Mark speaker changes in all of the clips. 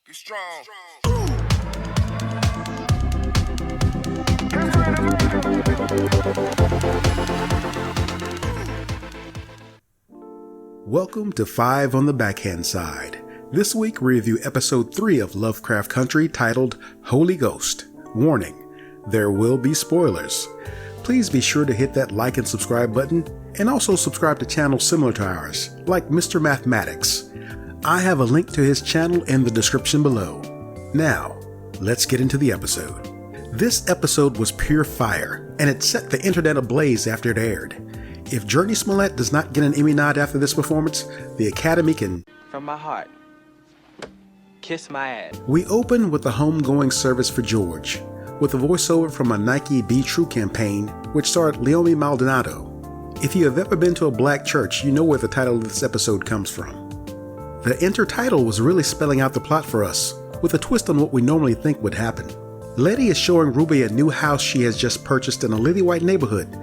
Speaker 1: Be strong.
Speaker 2: Welcome to 5 on the Backhand Side. This week we review episode 3 of Lovecraft Country titled Holy Ghost. Warning, there will be spoilers. Please be sure to hit that like and subscribe button, and also subscribe to channels similar to ours, like Mr. Mathematics. I have a link to his channel in the description below. Now, let's get into the episode. This episode was pure fire, and it set the internet ablaze after it aired. If Journey Smollett does not get an Emmy nod after this performance, the Academy can...
Speaker 3: From my heart, kiss my ass.
Speaker 2: We open with a homegoing service for George, with a voiceover from a Nike Be True campaign, which starred Leomi Maldonado. If you have ever been to a black church, you know where the title of this episode comes from. The intertitle was really spelling out the plot for us, with a twist on what we normally think would happen. Letty is showing Ruby a new house she has just purchased in a lily-white neighborhood,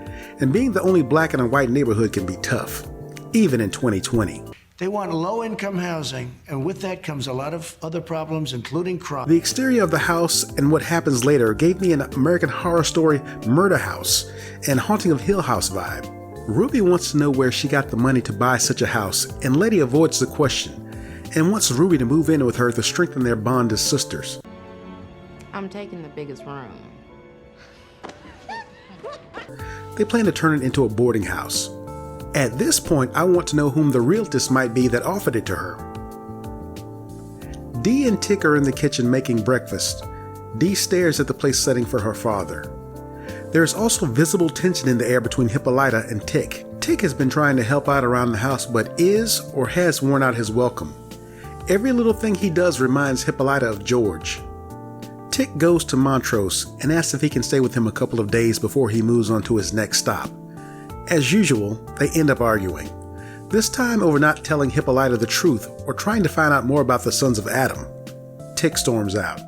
Speaker 2: and being the only black in a white neighborhood can be tough, even in 2020.
Speaker 4: They want low-income housing, and with that comes a lot of other problems, including crime.
Speaker 2: The exterior of the house and what happens later gave me an American Horror Story Murder House and Haunting of Hill House vibe. Ruby wants to know where she got the money to buy such a house, and Letty avoids the question, and wants Ruby to move in with her to strengthen their bond as sisters.
Speaker 5: I'm taking the biggest room.
Speaker 2: They plan to turn it into a boarding house. At this point, I want to know whom the realtist might be that offered it to her. Dee and Tick are in the kitchen making breakfast. Dee stares at the place setting for her father. There is also visible tension in the air between Hippolyta and Tick. Tick has been trying to help out around the house, but is or has worn out his welcome. Every little thing he does reminds Hippolyta of George. Tick goes to Montrose and asks if he can stay with him a couple of days before he moves on to his next stop. As usual, they end up arguing, this time over not telling Hippolyta the truth or trying to find out more about the sons of Adam. Tick storms out.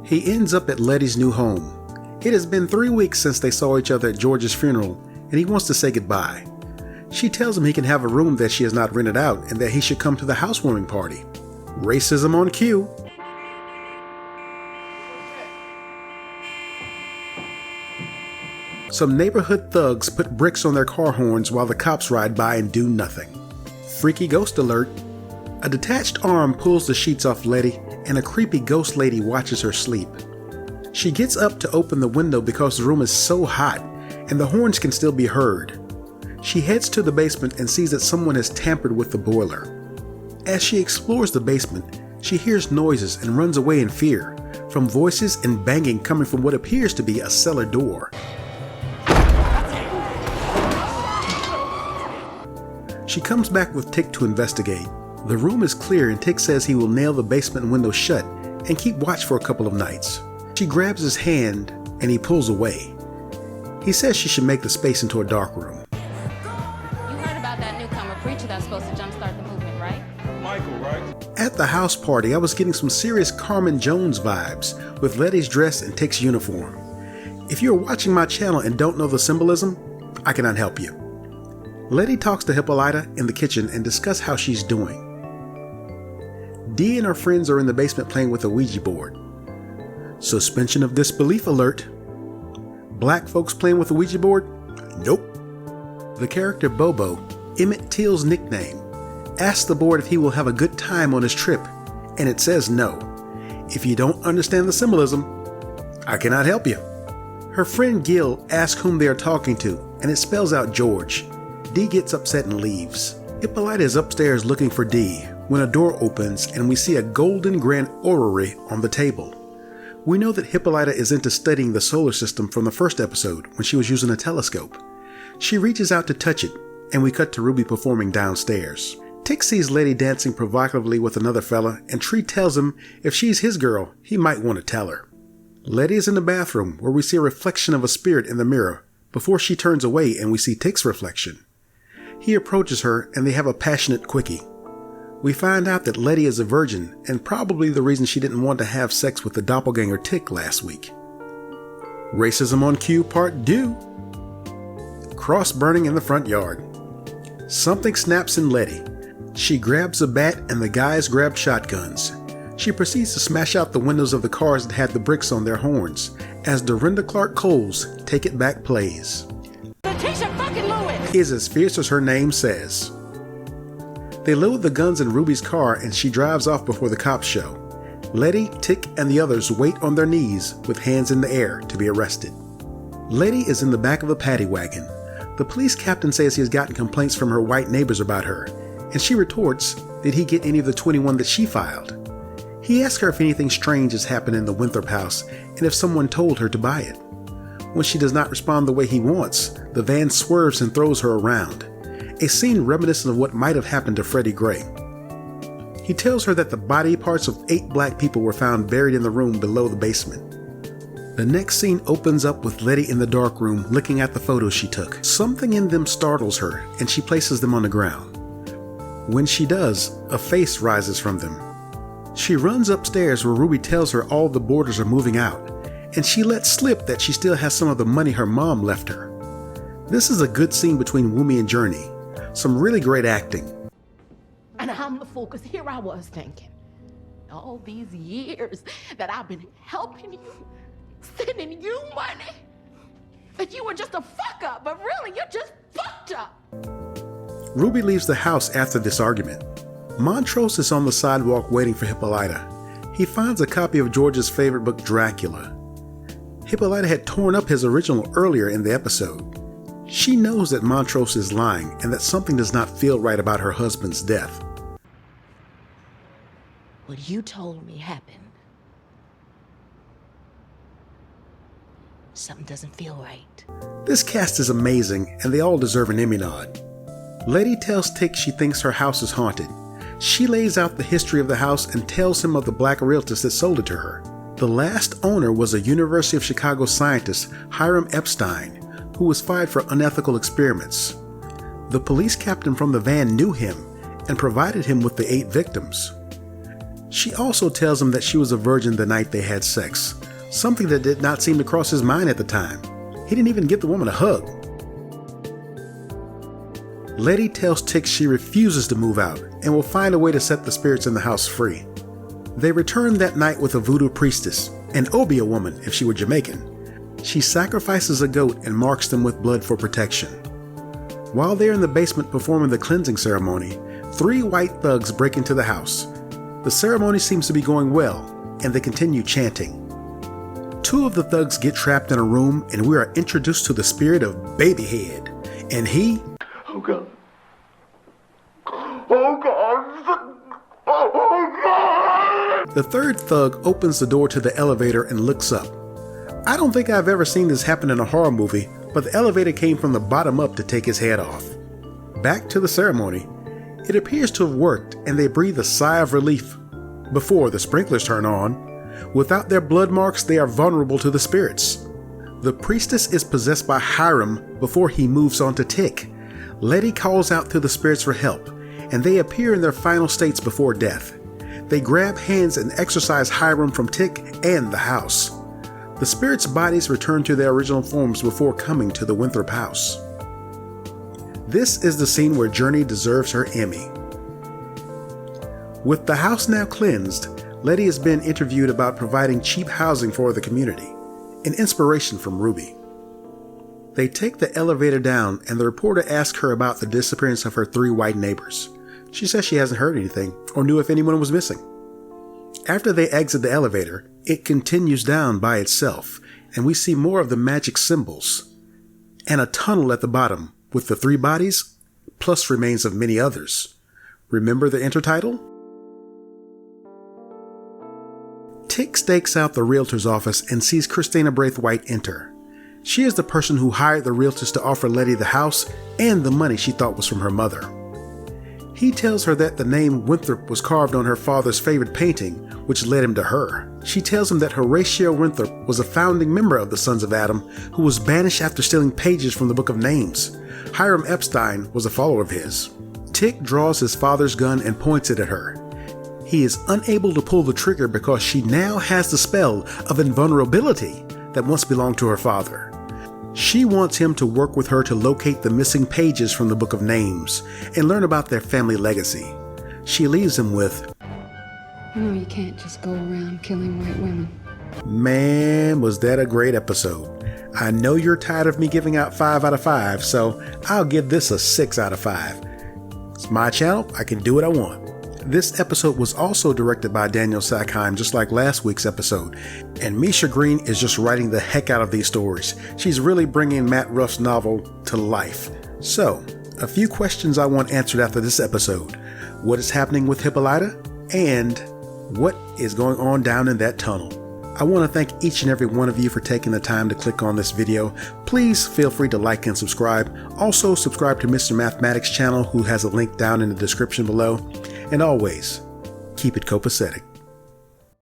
Speaker 2: He ends up at Letty's new home. It has been 3 weeks since they saw each other at George's funeral, and he wants to say goodbye. She tells him he can have a room that she has not rented out and that he should come to the housewarming party. Racism on cue. Some neighborhood thugs put bricks on their car horns while the cops ride by and do nothing. Freaky ghost alert. A detached arm pulls the sheets off Letty, and a creepy ghost lady watches her sleep. She gets up to open the window because the room is so hot, and the horns can still be heard. She heads to the basement and sees that someone has tampered with the boiler. As she explores the basement, she hears noises and runs away in fear, from voices and banging coming from what appears to be a cellar door. She comes back with Tick to investigate. The room is clear and Tick says he will nail the basement window shut and keep watch for a couple of nights. She grabs his hand and he pulls away. He says she should make the space into a dark room.
Speaker 5: That's supposed to jumpstart the movement, right?
Speaker 1: Michael, right?
Speaker 2: At the house party, I was getting some serious Carmen Jones vibes with Letty's dress and Tick's uniform. If you're watching my channel and don't know the symbolism, I cannot help you. Letty talks to Hippolyta in the kitchen and discuss how she's doing. Dee and her friends are in the basement playing with a Ouija board. Suspension of disbelief alert. Black folks playing with a Ouija board? Nope. The character Bobo, Emmett Till's nickname, asks the board if he will have a good time on his trip, and it says no. If you don't understand the symbolism, I cannot help you. Her friend Gil asks whom they are talking to, and it spells out George. Dee gets upset and leaves. Hippolyta is upstairs looking for Dee when a door opens and we see a golden grand orrery on the table. We know that Hippolyta is into studying the solar system from the first episode when she was using a telescope. She reaches out to touch it, and we cut to Ruby performing downstairs. Tick sees Letty dancing provocatively with another fella, and Tree tells him if she's his girl, he might want to tell her. Letty is in the bathroom where we see a reflection of a spirit in the mirror before she turns away and we see Tick's reflection. He approaches her and they have a passionate quickie. We find out that Letty is a virgin and probably the reason she didn't want to have sex with the doppelganger Tick last week. Racism on cue part 2. Cross burning in the front yard. Something snaps in Letty. She grabs a bat and the guys grab shotguns. She proceeds to smash out the windows of the cars that had the bricks on their horns as Dorinda Clark Cole's Take It Back plays.
Speaker 1: Letitia fucking Lewis
Speaker 2: Is as fierce as her name says. They load the guns in Ruby's car and she drives off before the cops show. Letty, Tick, and the others wait on their knees with hands in the air to be arrested. Letty is in the back of a paddy wagon. The police captain says he has gotten complaints from her white neighbors about her, and she retorts, did he get any of the 21 that she filed? He asks her if anything strange has happened in the Winthrop house and if someone told her to buy it. When she does not respond the way he wants, the van swerves and throws her around, a scene reminiscent of what might have happened to Freddie Gray. He tells her that the body parts of 8 black people were found buried in the room below the basement. The next scene opens up with Letty in the dark room looking at the photos she took. Something in them startles her and she places them on the ground. When she does, a face rises from them. She runs upstairs where Ruby tells her all the boarders are moving out, and she lets slip that she still has some of the money her mom left her. This is a good scene between Woomy and Journey. Some really great acting.
Speaker 5: And I'm the fool, because here I was thinking, all these years that I've been helping you, sending you money, that you were just a fuck up, but really you're just fucked up.
Speaker 2: Ruby leaves the house after this argument. Montrose is on the sidewalk waiting for Hippolyta. He finds a copy of George's favorite book, Dracula. Hippolyta had torn up his original earlier in the episode. She knows that Montrose is lying and that something does not feel right about her husband's death.
Speaker 5: What you told me happened. Something doesn't feel right.
Speaker 2: This cast is amazing and they all deserve an Emmy nod. Letty tells Tick she thinks her house is haunted. She lays out the history of the house and tells him of the black realtors that sold it to her. The last owner was a University of Chicago scientist, Hiram Epstein, who was fired for unethical experiments. The police captain from the van knew him and provided him with the 8 victims. She also tells him that she was a virgin the night they had sex, something that did not seem to cross his mind at the time. He didn't even give the woman a hug. Letty tells Tick she refuses to move out and will find a way to set the spirits in the house free. They return that night with a voodoo priestess, an Obia woman if she were Jamaican. She sacrifices a goat and marks them with blood for protection. While they're in the basement performing the cleansing ceremony, 3 white thugs break into the house. The ceremony seems to be going well, and they continue chanting. 2 of the thugs get trapped in a room and we are introduced to the spirit of Babyhead, and he...
Speaker 6: Oh God. Oh God. Oh God.
Speaker 2: The 3rd thug opens the door to the elevator and looks up. I don't think I've ever seen this happen in a horror movie, but the elevator came from the bottom up to take his head off. Back to the ceremony. It appears to have worked and they breathe a sigh of relief before the sprinklers turn on. Without their blood marks, they are vulnerable to the spirits. The priestess is possessed by Hiram before he moves on to Tick. Letty calls out to the spirits for help, and they appear in their final states before death. They grab hands and exorcise Hiram from Tick and the house. The spirits' bodies return to their original forms before coming to the Winthrop house. This is the scene where Journey deserves her Emmy. With the house now cleansed, Letty has been interviewed about providing cheap housing for the community, an inspiration from Ruby. They take the elevator down and the reporter asks her about the disappearance of her 3 white neighbors. She says she hasn't heard anything or knew if anyone was missing. After they exit the elevator, it continues down by itself and we see more of the magic symbols and a tunnel at the bottom with the 3 bodies plus remains of many others. Remember the intertitle? Tick stakes out the realtor's office and sees Christina Braithwaite enter. She is the person who hired the realtors to offer Letty the house and the money she thought was from her mother. He tells her that the name Winthrop was carved on her father's favorite painting, which led him to her. She tells him that Horatio Winthrop was a founding member of the Sons of Adam who was banished after stealing pages from the Book of Names. Hiram Epstein was a follower of his. Tick draws his father's gun and points it at her. He is unable to pull the trigger because she now has the spell of invulnerability that once belonged to her father. She wants him to work with her to locate the missing pages from the Book of Names and learn about their family legacy. she leaves him with,
Speaker 7: You know you can't just go around killing white women.
Speaker 2: man, was that a great episode. I know you're tired of me giving out 5 out of 5, so I'll give this a 6 out of 5. It's my channel, I can do what I want. This episode was also directed by Daniel Sackheim, just like last week's episode, and Misha Green is just writing the heck out of these stories. She's really bringing Matt Ruff's novel to life. So, a few questions I want answered after this episode. What is happening with Hippolyta? And what is going on down in that tunnel? I want to thank each and every one of you for taking the time to click on this video. Please feel free to like and subscribe. Also subscribe to Mr. Mathematics channel, who has a link down in the description below. And always, keep it copacetic.